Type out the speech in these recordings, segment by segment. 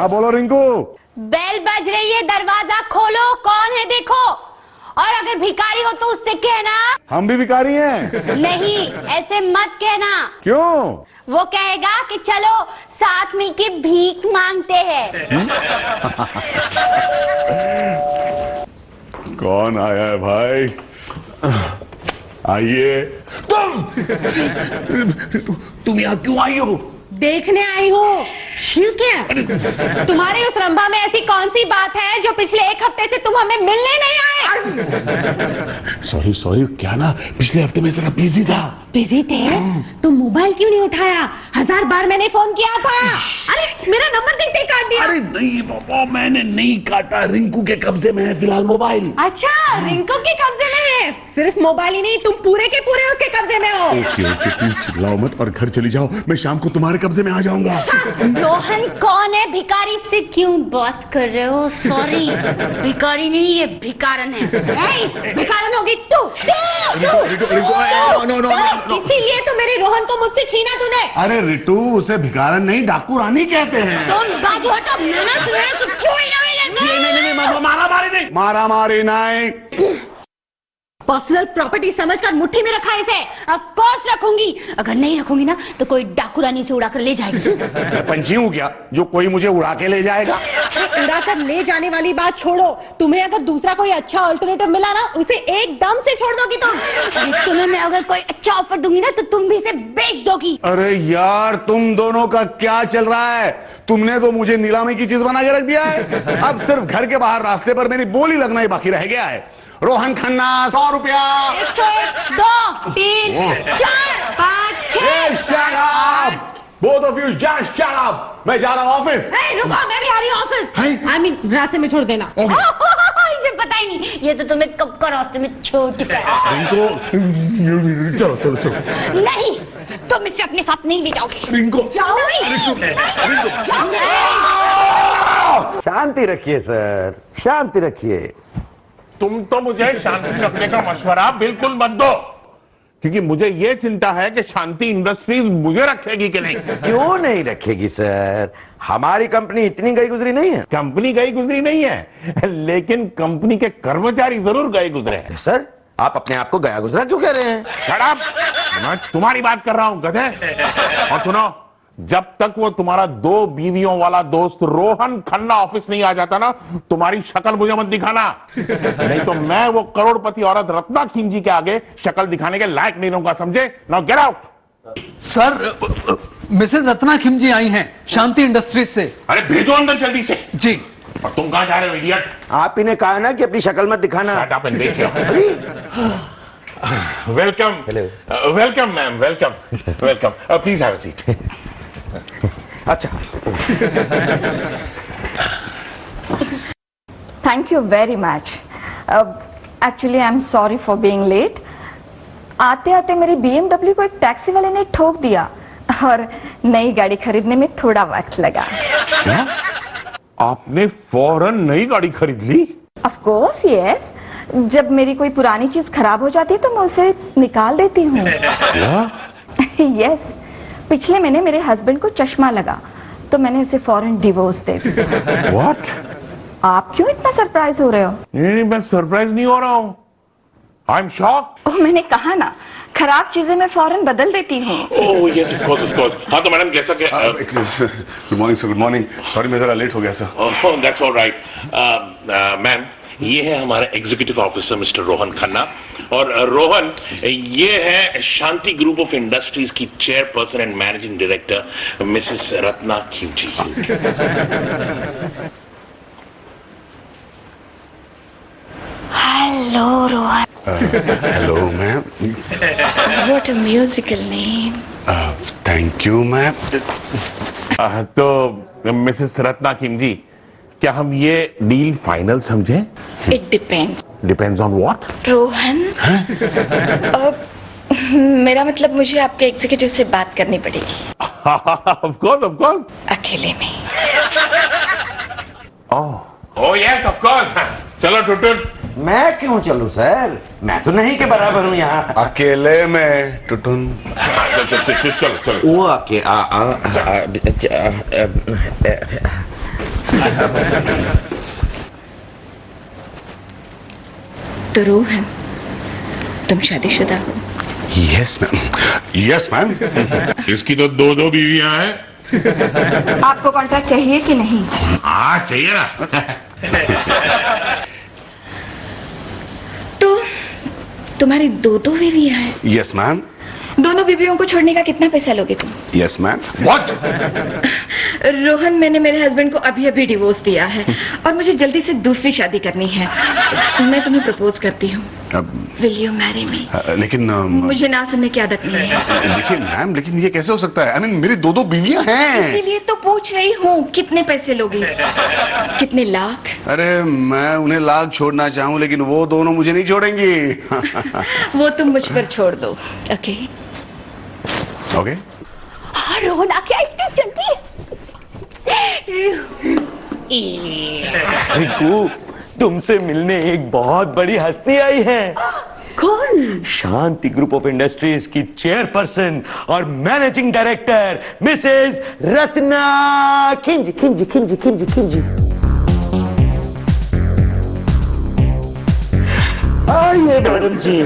हाँ बोलो रिंकू। बेल बज रही है, दरवाजा खोलो, कौन है देखो। और अगर भिखारी हो तो उससे कहना हम भी भिखारी हैं। नहीं, ऐसे मत कहना। क्यों? वो कहेगा कि चलो साथ मिलके भीख मांगते हैं। कौन आया है भाई? आइए। तुम यहाँ क्यों आई हो? देखने आई हूँ। शिव क्या? तुम्हारे उस रंभा में ऐसी कौन सी बात है जो पिछले एक हफ्ते से तुम हमें मिलने नहीं आए? सॉरी सॉरी, क्या ना पिछले हफ्ते में जरा बिजी था। बिजी थे? तुम मोबाइल क्यों नहीं उठाया? 1000 बार मैंने फोन किया था। अरे मेरा नंबर देखते काट दिया। अरे नहीं बाबा, मैंने नहीं काटा। रिंकू के कब्जे में है फिलहाल मोबाइल। अच्छा, रिंकू के कब्जे में है। सिर्फ मोबाइल ही नहीं, तुम पूरे के पूरे उसके कब्जे में हो। ओके ओके, प्लीज चिल्लाओ मत और घर चली जाओ। मैं शाम को तुम्हारे कब्जे में आ जाऊंगा। रोहन कौन है? भिखारी से क्यों बात कर रहे हो? सॉरी, भिखारी नहीं, ये भिकारन है। भिकारन होगी तू। इसीलिए तो मेरे रोहन को मुझसे छीना तूने। अरे रिटू, उसे भिखारन नहीं डाकू रानी कहते हैं। तुम बाजू हटो। मारा मारी नहीं। पर्सनल प्रॉपर्टी समझकर मुट्ठी में रखा है इसे। ऑफ कोर्स रखूंगी। अगर नहीं रखूंगी ना तो कोई डाकुरानी से उड़ाकर ले जाएगी। मैं पंछी हूँ क्या जो कोई मुझे उड़ा के ले जाएगा? उड़ाकर ले जाने वाली बात छोड़ो, तुम्हें अगर दूसरा कोई अच्छा अल्टरनेटिव मिला ना, उसे एकदम से छोड़ दोगी तुम। तुम्हें मैं अगर कोई अच्छा ऑफर दूंगी ना तो तुम भी इसे बेच दोगी। अरे यार, तुम दोनों का क्या चल रहा है? तुमने तो मुझे नीलामी की चीज बना के रख दिया है। अब सिर्फ घर के बाहर रास्ते पर मेरी बोली लगना ही बाकी रह गया है। रोहन खन्ना 100 रुपया। 101, 2, 3, 4, 5, 6। Both of you just shut up. मैं जा रहा हूँ ऑफिस। रुको, मैं भी आ रही हूँ ऑफिस। I mean, रास्ते में छोड़ देना। इसे पता ही नहीं, ये तो तुम्हें कब का रास्ते में छोड़ चुका है। चलो चलो चलो। नहीं, तुम इसे अपने साथ नहीं ले जाओगे। रिंको, जाओ शांति रखिए सर, शांति रखिए। तुम तो मुझे शांति रखने का मशवरा बिल्कुल मत दो, क्योंकि मुझे ये चिंता है कि शांति इंडस्ट्रीज मुझे रखेगी कि नहीं। क्यों नहीं रखेगी सर? हमारी कंपनी इतनी गई गुजरी नहीं है। कंपनी गई गुजरी नहीं है, लेकिन कंपनी के कर्मचारी जरूर गए गुजरे हैं। सर, आप अपने आप को गया गुजरा क्यों कह रहे हैं? Shut up! मैं तुम्हारी बात कर रहा हूं गधे। और सुनो, जब तक वो तुम्हारा 2 बीवियों वाला दोस्त रोहन खन्ना ऑफिस नहीं आ जाता ना, तुम्हारी शक्ल मुझे मत दिखाना। नहीं तो मैं वो करोड़पति औरत रत्ना खिमजी के आगे शक्ल दिखाने के लायक नहीं रहूंगा, समझे? Now get out. Sir, Mrs Ratna Khimji आई हैं शांति इंडस्ट्रीज से। अरे भेजो अंदर जल्दी से। जी। और तुम कहां जा रहे हो इडियट? आप ही ने कहा ना कि अपनी शक्ल मत दिखाना। Shut up and wait here. Welcome. Welcome ma'am, welcome welcome. Please have a seat. अच्छा। Thank you very much. Actually, I'm sorry for being late. आते आते मेरी BMW को एक टैक्सी वाले ने ठोक दिया और नई गाड़ी खरीदने में थोड़ा वक्त लगा। क्या? आपने फौरन नई गाड़ी खरीद ली? Of course, yes. जब मेरी कोई पुरानी चीज खराब हो जाती है तो मैं उसे निकाल देती हूँ। Yes. पिछले महीने मेरे हस्बैंड को चश्मा लगा तो मैंने उसे फौरन डिवोर्स दे दिया। What? आप क्यों इतना सरप्राइज हो रहे हो? नहीं, मैं सरप्राइज नहीं हो रहा हूँ। I am shocked. ओह, मैंने कहा ना, खराब चीजें मैं फौरन बदल देती हूँ। Oh yes, of course. हाँ तो मैडम जैसा कि good morning sir, good morning. Sorry मैं जरा लेट हो गया sir. Oh that's all right. Ma'am, ये है हमारे executive officer mister Rohan Khanna, और रोहन ये है शांति ग्रुप ऑफ इंडस्ट्रीज की chairperson and managing director Mrs Ratna Khimji. Hello Rohan. Hello ma'am. What a musical name. Thank you ma'am. तो मिसेस रत्ना खिमजी, क्या हम ये डील फाइनल समझें? It depends. Depends on what? Rohan, मेरा मतलब मुझे आपके एग्जीक्यूटिव से बात करनी पड़ेगी। Of course. अकेले में। Oh yes of course. चलो टुटुन। मैं क्यों चलूं सर? मैं तो नहीं के बराबर हूँ यहाँ। अकेले में टुटुन। चलो। वो तो रोहन, तुम शादीशुदा हो? Yes ma'am, yes ma'am. इसकी तो दो दो बीवियां हैं। आपको कॉन्ट्रैक्ट चाहिए कि नहीं? हाँ चाहिए ना। तो तुम्हारी दो बीवियां हैं? Yes ma'am. दोनों बीवियों को छोड़ने का कितना पैसा लोगे तुम? Yes ma'am. व्हाट? रोहन, मैंने मेरे हस्बैंड को अभी अभी डिवोर्स दिया है और मुझे जल्दी से दूसरी शादी करनी है। मैं तुम्हें प्रपोज करती हूँ। Will you marry me? लेकिन मुझे ना सुनने की आदत नहीं है। देखिए मैम, लेकिन ये कैसे हो सकता है? आई मीन मेरी दो बीवियां हैं। इसीलिए तो पूछ रही हूँ, कितने पैसे लोगे? कितने लाख? अरे मैं उन्हें लाख छोड़ना चाहूँ, लेकिन वो दोनों मुझे नहीं छोड़ेंगी। वो तुम मुझ पर छोड़ दो। Okay okay. रोहन आके इतनी जल्दी। रिंकू, तुमसे मिलने एक बहुत बड़ी हस्ती आई है। कौन? शांति ग्रुप ऑफ इंडस्ट्रीज की चेयरपर्सन और मैनेजिंग डायरेक्टर मिसेस रत्ना खिंजी खिंजी खिंजी खिंजी खिंजी। आइए मैडम जी।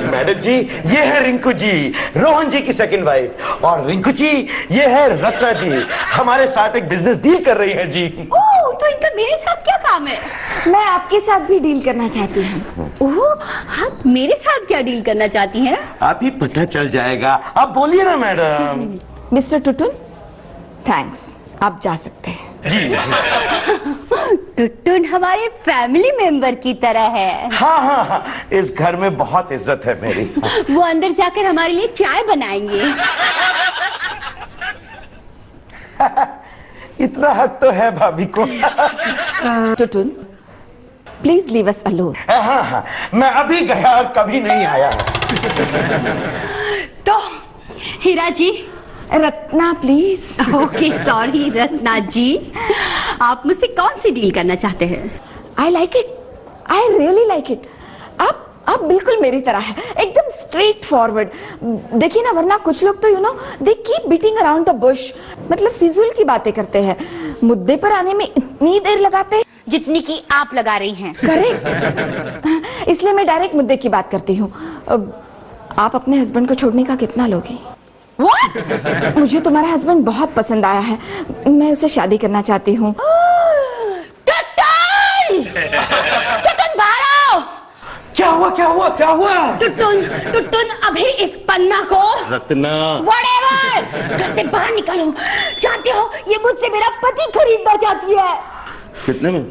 मैडम जी, ये है रिंकू जी, रोहन जी की सेकंड वाइफ। और रिंकू जी, ये है रत्ना जी, हमारे साथ एक बिजनेस डील कर रही है जी। ओह, तो इनका मेरे साथ क्या काम है? मैं आपके साथ भी डील करना चाहती हूँ। ओह, आप मेरे साथ क्या डील करना चाहती हैं? आप ही पता चल जाएगा। आप बोलिए ना मैडम। मिस्टर टुटुन, थैंक्स, आप जा सकते हैं। जी टुटुन हमारे फैमिली मेंबर की तरह है। हाँ हाँ हाँ, इस घर में बहुत इज्जत है मेरी। वो अंदर जाकर हमारे लिए चाय बनाएंगे। इतना हक तो है भाभी को। टुटुन, प्लीज लीव अस अलोन। हाँ हाँ, मैं अभी गया और कभी नहीं आया। तो Heera ji. Ratna please. Okay sorry Ratna ji, आप मुझसे कौन सी डील करना चाहते हैं? I like it, I really like it. आप बिल्कुल मेरी तरह है, एकदम स्ट्रेट फॉरवर्ड। देखिए ना, वरना कुछ लोग तो you know they keep beating around the Bush, मतलब फिजूल की बातें करते हैं, मुद्दे पर आने में इतनी देर लगाते हैं जितनी की आप लगा रही हैं। करेक्ट। इसलिए मैं डायरेक्ट मुद्दे की बात करती हूँ। आप अपने हस्बैंड को छोड़ने का कितना लोगे? What? मुझे तुम्हारा हस्बैंड बहुत पसंद आया है, मैं उसे शादी करना चाहती हूँ। टुटुन! टुटुन बाहर आओ! क्या हुआ क्या हुआ क्या हुआ? टुटुन अभी इस पन्ना को रत्ना, व्हाटएवर, घर से बाहर निकालो। जानते हो, ये मुझसे मेरा पति खरीदना चाहती है। कितने में?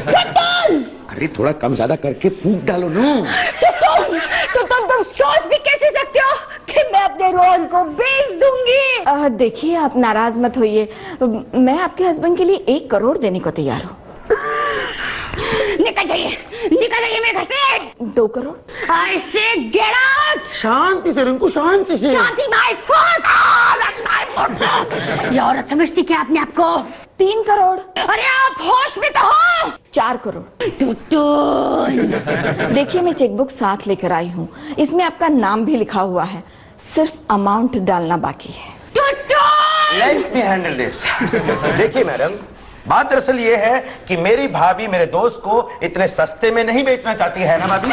टुटुन! अरे थोड़ा कम ज्यादा करके फूंक डालो ना। टुटुन, तुम सोच भी कैसे सकते हो कि मैं अपने रोहन को बेच दूंगी? देखिए, आप नाराज मत होइए, मैं आपके हस्बैंड के लिए 1 करोड़ देने को तैयार हूँ। निकल जाइए मेरे घर से। 2 crore? I said get out! शांति से रिंकू, शांति से। शांति my foot! That's my foot! ये औरत समझती क्या अपने आप को? 3 करोड़? अरे आप होश में तो हो? 4 करोड़? टुटुन! देखिए, मैं चेकबुक साथ लेकर आई हूँ, इसमें आपका नाम भी लिखा हुआ है, सिर्फ अमाउंट डालना बाकी है। टुटुन! Let me handle this. देखिए मैडम, बात दरअसल ये है कि मेरी भाभी मेरे दोस्त को इतने सस्ते में नहीं बेचना चाहती है ना भाभी?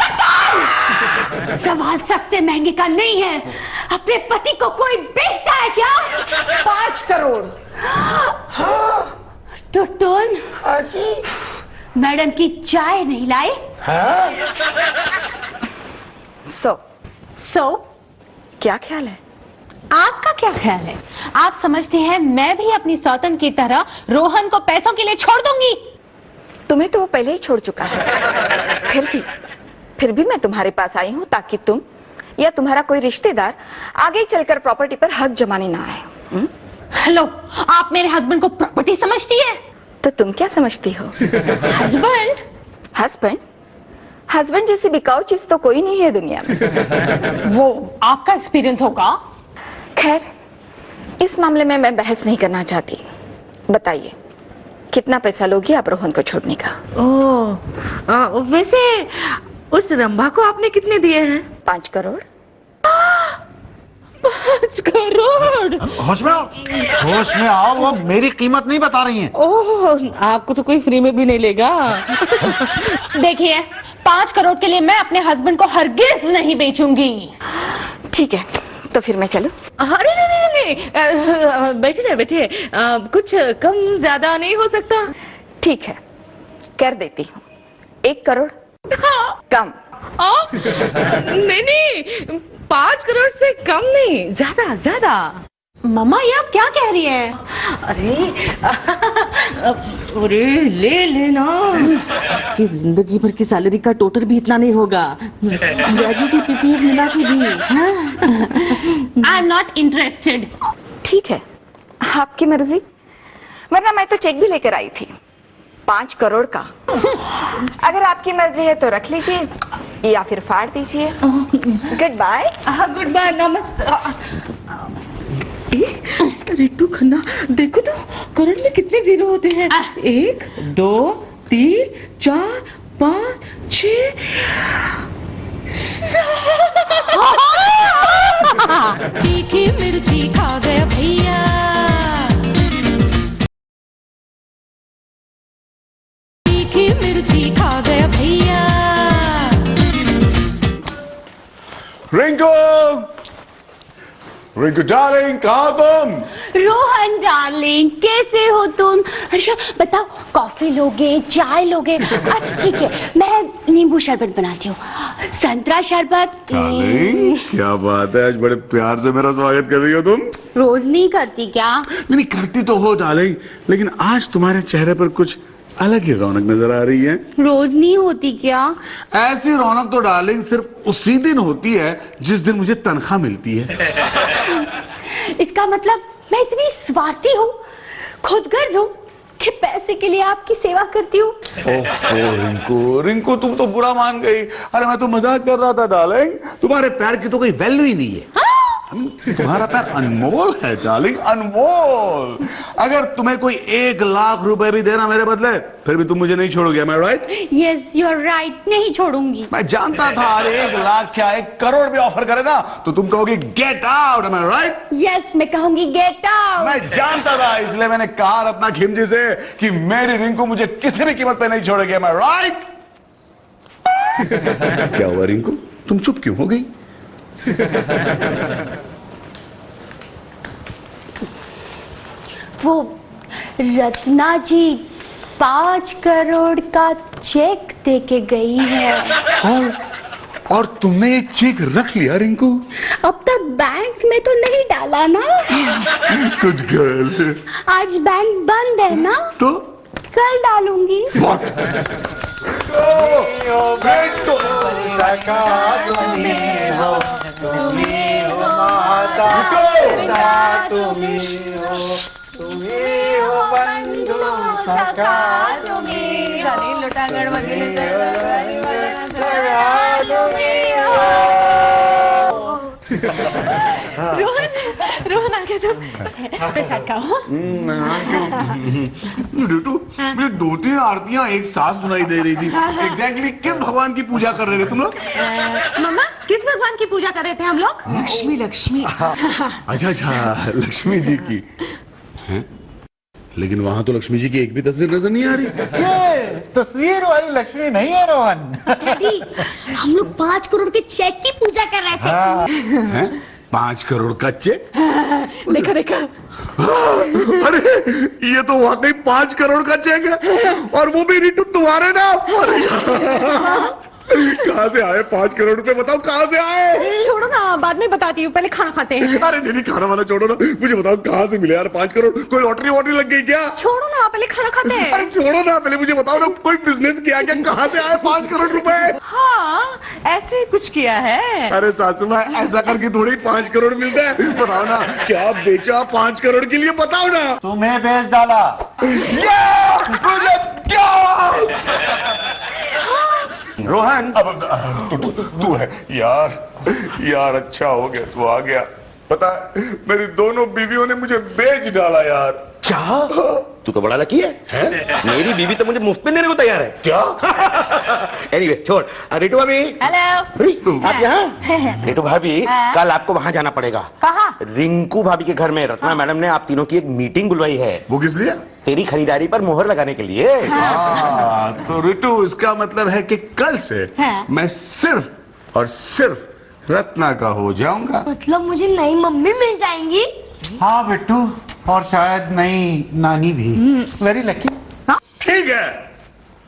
सवाल सस्ते महंगे का नहीं है। अपने पति को कोई बेचता है क्या? 5 करोड़? टुटुन, मैडम की चाय नहीं लाए? सो क्या ख्याल है? आपका क्या ख्याल है? आप समझते हैं मैं भी अपनी सौतन की तरह रोहन को पैसों के लिए छोड़ दूंगी? तुम्हें तो वो पहले ही छोड़ चुका है। फिर भी मैं तुम्हारे पास आई हूँ ताकि तुम या तुम्हारा कोई रिश्तेदार आगे चलकर प्रॉपर्टी पर हक जमाने ना आए। हेलो, आप मेरे हस्बैंड को प्रॉपर्टी समझती है? तो तुम क्या समझती हो? हस्बैंड? हस्बैंड जैसी बिकाऊ चीज तो कोई नहीं है दुनिया में। वो आपका एक्सपीरियंस होगा। खैर, इस मामले में मैं बहस नहीं करना चाहती। बताइए, कितना पैसा लोगी आप रोहन को छोड़ने का? वैसे उस रंभा को आपने कितने दिए हैं? 5 करोड़? 5 करोड़। होश में आओ, होश में आओ, वो मेरी कीमत नहीं बता रही हैं। ओह, आपको तो कोई फ्री में भी नहीं लेगा। देखिए, 5 करोड़ के लिए मैं अपने हस्बैंड को हरगिज नहीं बेचूंगी। ठीक है, तो फिर मैं चलूं? अरे नहीं, बैठिए बैठिए, कुछ कम ज्यादा नहीं हो सकता? ठीक है, कर देती हूँ। 1 करोड़ कम। नहीं, 5 करोड़ से कम नहीं, ज्यादा ज्यादा। मम्मा, ये आप क्या कह रही हैं? अरे ले लेना, उसकी जिंदगी भर की सैलरी का टोटल भी इतना नहीं होगा, ग्रेजुएटी पीपीएफ मिला के भी। I am not interested. ठीक है, आपकी मर्जी, वरना मैं तो चेक भी लेकर आई थी 5 करोड़ का। अगर आपकी मर्जी है तो रख लीजिए या फिर फाड़ दीजिए। Good bye. गुड बाय, नमस्ते। रिट्टू खन्ना, देखो तो करोड़ में कितने जीरो होते हैं। 1 2 3 4 5 6। तीखी मिर्ची खा गया भैया। तीखी मिर्ची खा गया भैया। रिंकू, रिंकू डार्लिंग, कहाँ तुम? रोहन डार्लिंग, कैसे हो तुम? अच्छा बताओ, कॉफी लोगे, चाय लोगे? अच्छा ठीक है, मैं नींबू शरबत बनाती हूँ। संतरा शरबत? डार्लिंग, क्या बात है, आज बड़े प्यार से मेरा स्वागत कर रही हो तुम। रोज नहीं करती क्या? नहीं, करती तो हो डार्लिंग, लेकिन आज तुम्हारे चेहरे पर कुछ अलग ही रौनक नजर आ रही है। रोज नहीं होती क्या? ऐसी रौनक तो डार्लिंग सिर्फ उसी दिन होती है जिस दिन मुझे तनख्वाह मिलती है। इसका मतलब मैं इतनी स्वार्थी हूँ, खुदगर्ज हूँ कि पैसे के लिए आपकी सेवा करती हूँ। ओहो रिंकू, रिंकू तुम तो बुरा मान गई। अरे मैं तो मजाक कर रहा था डार्लिंग, तुम्हारे प्यार की तो कोई वैल्यू ही नहीं है। तुम्हारा प्यार अनमोल है डार्लिंग, अनमोल। अगर तुम्हें कोई 1 लाख रुपए भी देना मेरे बदले, फिर भी तुम मुझे नहीं छोड़ोगे। Am I right? Yes, you are right, नहीं छोड़ूंगी। मैं जानता था, अरे 1 लाख क्या 1 करोड़ भी ऑफर करे ना तो तुम कहोगे get out. Am I right? Yes, मैं कहूंगी गेट आउट। मैं जानता था, इसलिए मैंने कहा रत्ना खिमजी से कि मेरी रिंकू मुझे किसी भी कीमत पे नहीं छोड़ेगी। Am I right? क्या हुआ रिंकू, तुम चुप क्यों हो गई? वो रत्ना जी 5 करोड़ का चेक देके गई है। और तुमने ये चेक रख लिया रिंकू? अब तक बैंक में तो नहीं डाला ना। Good girl. आज बैंक बंद है ना, तो कल डालूंगी। रोहन आ गया, तुम प्रसाद खाओ। रिटू, मुझे 2-3 आरतियां एक साथ सुनाई दे रही थी। एग्जैक्टली किस भगवान की पूजा कर रहे थे तुम लोग? मम्मा, किस भगवान की पूजा कर रहे थे हम लोग? लक्ष्मी, लक्ष्मी। अच्छा अच्छा, लक्ष्मी जी की हैं? लेकिन वहां तो लक्ष्मी जी की एक भी तस्वीर नजर नहीं आ रही। ये तस्वीर वाली लक्ष्मी नहीं है रोहन। डैडी, हम लोग 5 करोड़ के चेक की पूजा कर रहे थे। हैं? 5 करोड़ का चेक? देखो देखो। अरे ये तो वाकई 5 करोड़ का चेक है, और वो भी रिटू तुम्हारे नाम। अरे यार, कहाँ से आए 5 करोड़ रुपए, बताओ कहाँ से आए? छोड़ो ना, बाद में बताती हूँ, पहले खाना खाते हैं। अरे नहीं, खाना वाला छोड़ो ना, मुझे बताओ कहाँ से मिले यार 5 करोड़? कोई लॉटरी वॉटरी लग गई क्या? छोड़ो ना, पहले खाना खाते हैं। अरे छोड़ो ना, पहले मुझे बताओ ना, कोई बिजनेस किया क्या? कहाँ से आए 5 करोड़ रुपए? हाँ, ऐसे कुछ किया है। अरे सासू माँ, ऐसा करके थोड़ी 5 करोड़ मिलते हैं। बताओ ना, क्या बेचा 5 करोड़ के लिए? बताओ ना। तुम्हें बेच डाला। रोहन, अब तू है यार अच्छा हो गया तू आ गया। पता है, मेरी दोनों बीवियों ने मुझे बेच डाला यार। क्या? तू तो बड़ा लकी है? मेरी बीवी तो मुझे मुफ्त में देने को तैयार है। क्या? एनीवे छोड़। रिटू भाभी। हेलो। आप यहाँ? रिटू भाभी, कल आपको वहाँ जाना पड़ेगा। कहाँ? रिंकू भाभी के घर में रत्ना मैडम ने आप तीनों की एक मीटिंग बुलवाई है। वो किस लिए? तेरी खरीदारी पर मोहर लगाने के लिए। तो रितु, इसका मतलब है कि कल से मैं सिर्फ और सिर्फ रत्ना का हो जाऊंगा। मतलब मुझे नई मम्मी मिल जाएंगी? हाँ बिट्टू, और शायद नई नानी भी। Very lucky. ठीक है,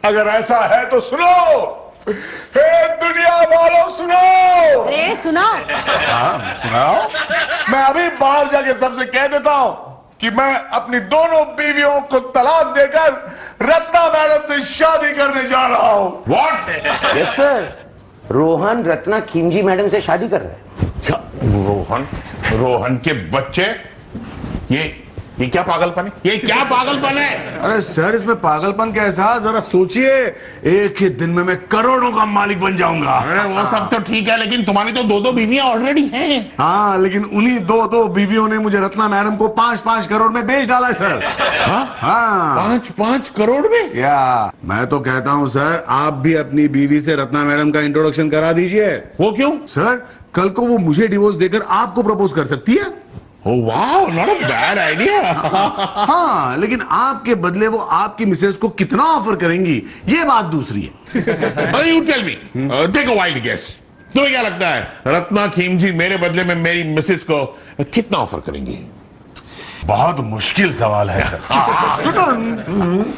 अगर ऐसा है तो सुनो, हे दुनिया वालों सुनो। अरे सुनो। हाँ सुनाओ। मैं अभी बाहर जाके सबसे कह देता हूं कि मैं अपनी दोनों बीवियों को तलाक देकर रत्ना मैडम से शादी करने जा रहा हूं। What? Yes sir, Rohan Ratna Khimji madam से शादी कर रहे हैं। क्या रोहन के बच्चे? ये क्या पागलपन है? ये क्या पागलपन है? अरे सर, इसमें पागलपन कैसा? जरा सोचिए, एक ही दिन में मैं करोड़ों का मालिक बन जाऊंगा। अरे वो सब तो ठीक है, लेकिन तुम्हारी तो दो बीवियां ऑलरेडी हैं। हाँ, लेकिन उन्हीं दो बीवियों ने मुझे रत्ना मैडम को 5-5 करोड़ में बेच डाला है सर। हाँ 5-5 करोड़ में? या मैं तो कहता हूँ सर, आप भी अपनी बीवी से रत्ना मैडम का इंट्रोडक्शन करा दीजिए। वो क्यों? सर, कल को वो मुझे डिवोर्स देकर आपको प्रपोज कर सकती है। वाह, नॉट अ बैड आइडिया। हाँ, लेकिन आपके बदले वो आपकी मिसेज को कितना ऑफर करेंगी, ये बात दूसरी है। You tell me, take a wild guess. तुम्हें क्या लगता है रत्ना खीमजी मेरे बदले में मेरी मिसेज को कितना ऑफर करेंगी? बहुत मुश्किल सवाल है सर। तो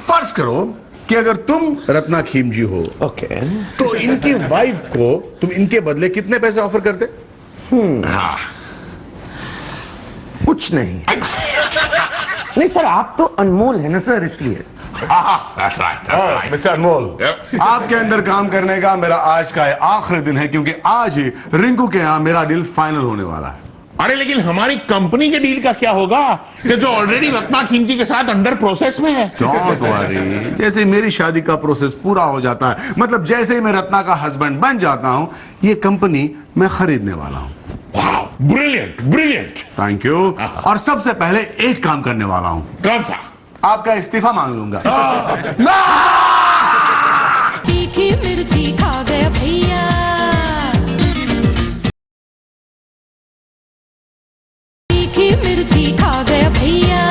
फर्ज करो कि अगर तुम रत्ना खीमजी हो, ओके, तो इनकी वाइफ को तुम इनके बदले कितने पैसे ऑफर करते? हाँ, कुछ नहीं। नहीं सर, आप तो अनमोल है ना सर, इसलिए। that's right. मिस्टर अनमोल, आपके अंदर काम करने का मेरा आज का आखिरी दिन है, क्योंकि आज ही रिंकू के यहाँ मेरा डील फाइनल होने वाला है। अरे लेकिन हमारी कंपनी के डील का क्या होगा, कि जो ऑलरेडी रत्ना खीमजी के साथ अंडर प्रोसेस में है? डोंट वरी, जैसे ही मेरी शादी का प्रोसेस पूरा हो जाता है, मतलब जैसे ही मैं रत्ना का हस्बैंड बन जाता हूं, ये कंपनी मैं खरीदने वाला हूं। Brilliant brilliant. Thank you. और सबसे पहले एक काम करने वाला हूं। कौन सा? आपका इस्तीफा मांग लूंगा। तीखी मिर्ची खा गया भैया, तीखी मिर्ची खा गया भैया।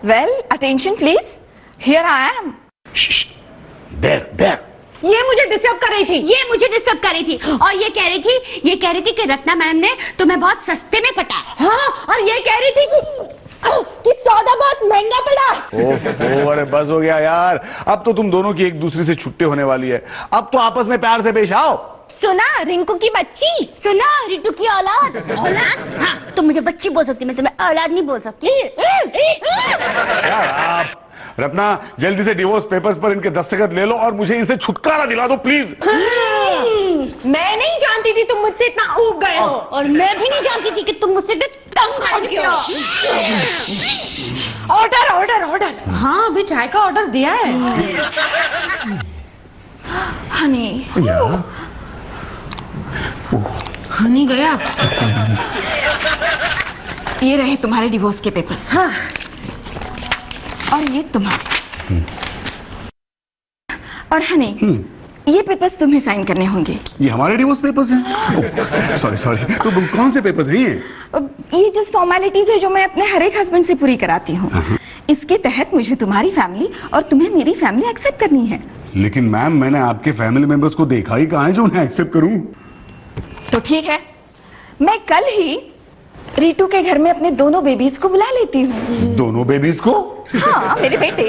Well, attention please, here I am. बैर ये मुझे डिस्टर्ब कर रही थी। ये मुझे डिस्टर्ब कर रही थी, और ये कह रही थी कि रत्ना मैडम ने तुम्हें बहुत सस्ते में पटाया। हाँ, और ये कह रही थी कि सौदा बहुत महंगा पड़ा। ओह, अरे बस हो गया यार, अब तो तुम दोनों की एक दूसरे से छुट्टी होने वाली है। अब तो आपस में प्यार से पेश आओ। सुना रिंकू की बच्ची, सुना रितु की औलाद। औलाद? हाँ, तुम मुझे बच्ची बोल सकती, मैं तुम्हें औलाद नहीं बोल सकती। यार रत्ना, जल्दी से डिवोर्स पेपर्स पर इनके दस्तखत ले लो और मुझे इनसे छुटकारा दिला दो प्लीज। मैं नहीं जानती थी तुम मुझसे इतना ऊब गए हो, और मैं भी नहीं जानती थी कि तुम मुझसे तंग आ चुके हो। ऑर्डर। हाँ, अभी चाय का ऑर्डर दिया है। हनी, हनी गया। ये रहे तुम्हारे डिवोर्स के पेपर्स। हाँ। और ये तुम्हारे। और हनी, ये पेपर्स तुम्हें साइन करने होंगे। ये हमारे डिवोर्स पेपर्स हैं? सॉरी, तो कौन से पेपर्स हैं ये जस्ट फॉर्मेलिटीज है जो मैं अपने हर एक हस्बैंड से पूरी कराती हूँ। इसके तहत मुझे तुम्हारी फैमिली और तुम्हें मेरी फैमिली एक्सेप्ट करनी है। लेकिन मैम, मैंने आपके फैमिली मेंबर्स को देखा ही कहाँ है जो उन्हें एक्सेप्ट करूं। तो ठीक है, मैं कल ही रीटू के घर में अपने दोनों बेबीज को बुला लेती हूँ। दोनों बेबीज को? हाँ, मेरे बेटे।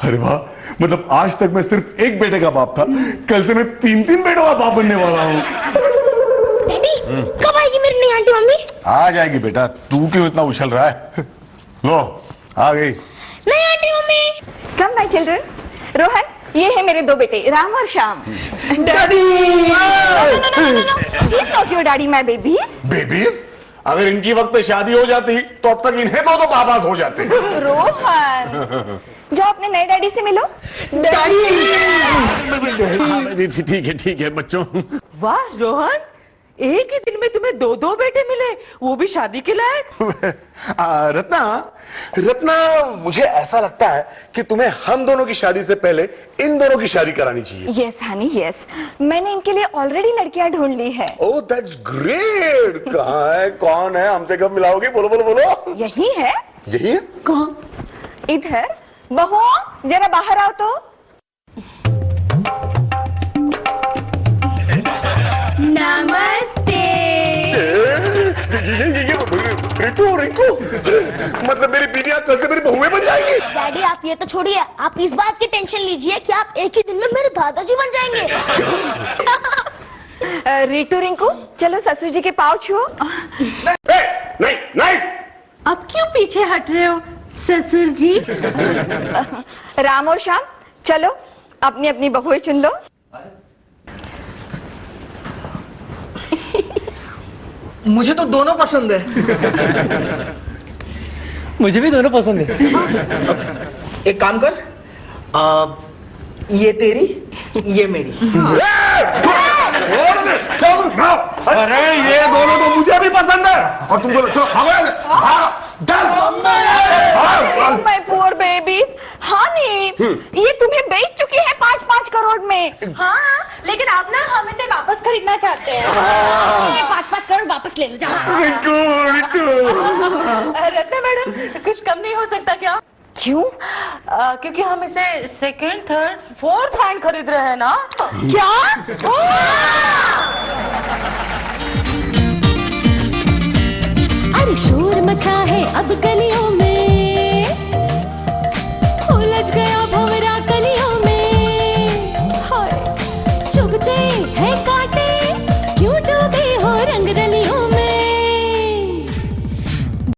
अरे वाह, मतलब आज तक मैं सिर्फ एक बेटे का बाप था, कल से मैं 3 बेटों का बाप बनने वाला हूँ। डैडी, कब आएगी मेरी नई आंटी मम्मी? आ जाएगी बेटा, तू क्यों इतना उछल रहा है? लो, आ गई नई aunty mummy. Come my children. Rohan, ये है मेरे 2 बेटे, राम और Shyam. Daddy! He's not your daddy, my babies. Babies? अगर इनकी वक्त पे शादी हो जाती तो अब तक इन्हें तो पापास हो जाते। रोहन, जाओ अपने नए डैडी से मिलो। ठीक है बच्चों। वाह रोहन, एक ही दिन में तुम्हें दो दो बेटे मिले, वो भी शादी के लायक। रत्ना, रत्ना, मुझे ऐसा लगता है कि तुम्हें हम दोनों की शादी से पहले इन दोनों की शादी करानी चाहिए। यस हनी यस, मैंने इनके लिए ऑलरेडी लड़कियां ढूंढ ली है। Oh that's great. कहाँ है, कौन है, हमसे कब मिलाओगी? बोलो बोलो बोलो। यही है। यही है? कौन? इधर। बहू जरा बाहर आओ तो। नमस्ते। रिंकू, रिंकू, मतलब मेरी बीवियां कल से मेरी बहुएं बन जाएंगी? डैडी आप ये तो छोड़िए, आप इस बात की टेंशन लीजिए कि आप एक ही दिन में मेरे दादाजी बन जाएंगे। रितु रिंकू चलो ससुर जी के पाँव छुओ। नहीं नहीं, अब क्यों पीछे हट रहे हो ससुर जी? राम और श्याम चलो अपनी अपनी बहुएं चुन लो। मुझे तो दोनों पसंद है। मुझे भी दोनों पसंद है। एक काम कर, ये तेरी, ये मेरी। अरे ये दोनों तो मुझे भी पसंद है, और तुम दोनों माय पुअर बेबीज, हनी ये तुम्हें बेच चुकी है 5-5 करोड़ में। हाँ, लेकिन आप ना हम इसे वापस खरीदना चाहते हैं। 5-5 करोड़ वापस ले लो जाओ। रत्ना मैडम कुछ कम नहीं हो सकता क्या? क्यों? क्योंकि हम इसे सेकंड, थर्ड, फोर्थ हैंड खरीद रहे हैं ना। क्या? अरे शोर मचा है अब